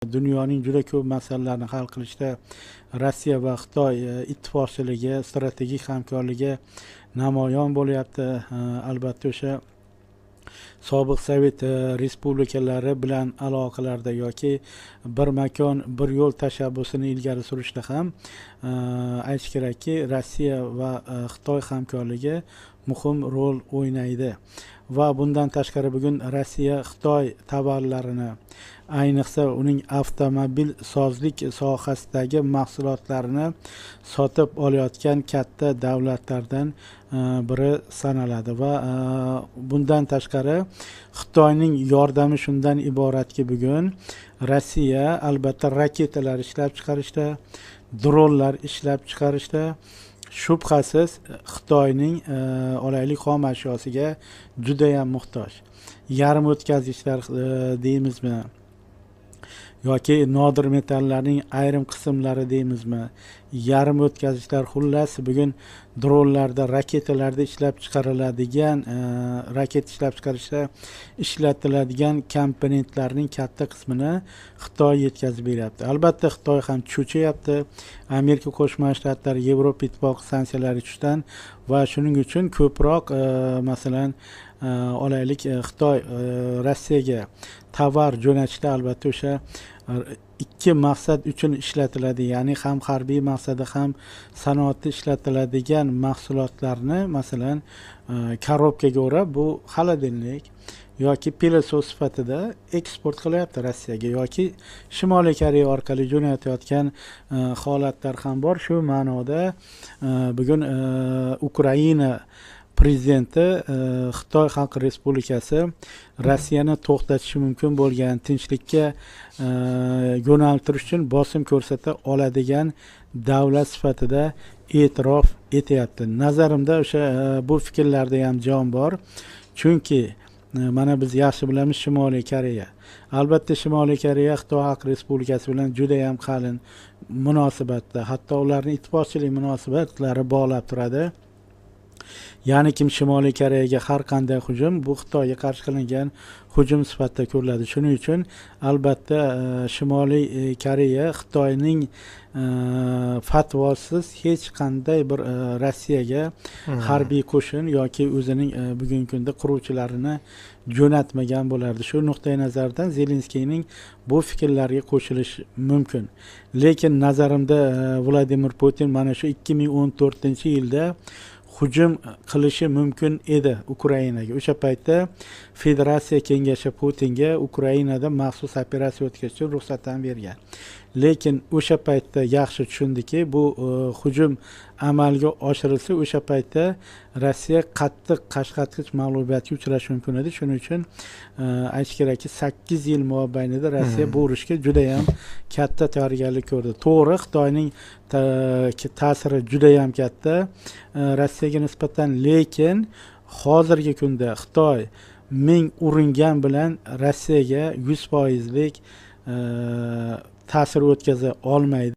Dunyoning juda ko'p masalalarni hal qilishda Rossiya va Xitoy ittifoqchiligi, strategik hamkorligi namoyon bo'lyapti. Albatta o'sha sobiq Sovet respublikalari bilan aloqalarda yoki bir makon, bir yo'l tashabbusini ilgari surishda ham aytish kerakki, Rossiya va Xitoy hamkorligi muhim rol o'ynaydi. Va bundan tashqari bugun Rossiya Xitoy tovarlarini, ayniqsa uning avtomobil sozlik sohasidagi mahsulotlarini sotib olayotgan katta davlatlardan biri sanaladi. Va bundan tashqari Xitoyning yordami shundan iboratki, bugun Rossiya albatta raketalar ishlab chiqarishda, dronlar ishlab chiqarishda shubhasiz Xitoyning olaylik xom ashyosiga juda ham muhtoj. Yarim o'tkazgichlar deymizmi yoki nodir metallarning ayrim qismlari deymizmi, yarim o'tkazgichlar, xullas bugun dronlarda, raketalarda ishlab chiqariladigan, raket ishlab chiqarishda ishlatiladigan komponentlarning katta qismini Xitoy yetkazib beryapti. Albatta Xitoy ham cho'chiyapti. Amerika Qo'shma Shtatlari, Yevropa Ittifoqi sanksiyalar ichishdan va shuning uchun ko'proq masalan olaylik Xitoy Rossiyaga tovar jo'natishda albatta o'sha ikki maqsad uchun ishlatiladi, ya'ni ham harbiy maqsada ham sanoatda ishlatiladigan mahsulotlarni masalan korobkaga o'rab, bu xolodilnik yoki pilosos sifatida eksport qilyapti Rossiyaga yoki Shimoliy Koreya orqali jo'natayotgan holatlar ham bor. Shu ma'noda bugun Ukraina prezidenti Xitoy Xalq Respublikasi Rossiyani to'xtatishi mumkin bo'lgan, tinchlikka yo'naltirish uchun bosim ko'rsata oladigan davlat sifatida e'tirof etyapti. Nazarimda o'sha bu fikrlarda ham jon bor. Chunki mana biz yaxshi bilamiz, Shimoliy Koreya. Albatta Shimoliy Koreya Xitoy Xalq Respublikasi bilan juda ham qalin munosabatda, hatto ularning ittifoqchilik munosabatlari bog'lab turadi. Ya'ni kim Shimoliy Koreyaga har qanday hujum bu Xitoyga qarshi qilingan hujum sifatida ko'riladi. Shuning uchun albatta Shimoliy Koreya Xitoyning fatvosiz hech qanday bir Rossiyaga harbiy qo'shin yoki o'zining bugungi kunda quruvchilarini jo'natmagan bo'lardi. Shu nuqtai nazardan Zelenskiyning bu fikrlariga qo'shilish mumkin. Lekin nazarimda Vladimir Putin mana shu 2014-yilda hujum qilishi mumkin edi Ukrainaga. O'sha paytda Federatsiya Kengashi Putinga Ukrainada maxsus operatsiya o'tkazish uchun ruxsat ham bergan. Lekin o'sha paytda yaxshi tushundiki, bu hujum amalga oshirilsa, o'sha paytda Rossiya qattiq qashqatqich mag'lubiyatga uchrashi mumkin edi. Shuning uchun aytish kerakki, 8 yil mobaynida Rossiya bu urushga juda ham katta tayyorgarlik ko'rdi. To'g'ri, Xitoyning ta'siri juda ham katta Rossiyaga nisbatan, lekin hozirgi kunda Xitoy ming uringan bilan Rossiyaga 100% ta'sir o'tkaza olmaydi.